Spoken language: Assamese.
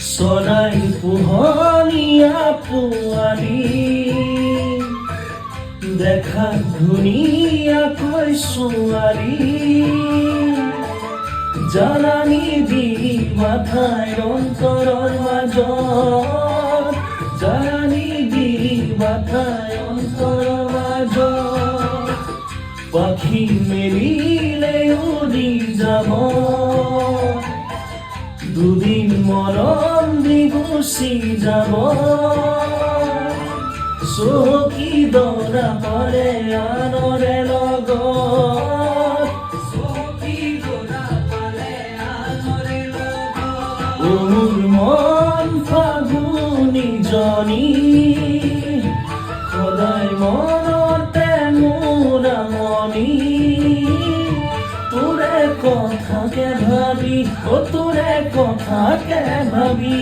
চৰাই পোহনীয়া পোৱালি দেখাত ধুনীয়াকৈ ছোৱালী জানানী দি মাথাই অন্তৰৰ মাজত জানানী দি মাথাই অন্তৰৰ মাজত পাখি মেলিলে উৰি যাব দুদিন মৰম দি গুচি যাব চকী দৰা পাৰে আনৰে লগত মোৰ মন ফাগুনীজনী সদায় মনতে মোৰ আমনি তোৰে কথাকে ভাবি তোৰে কথাকে ভাবি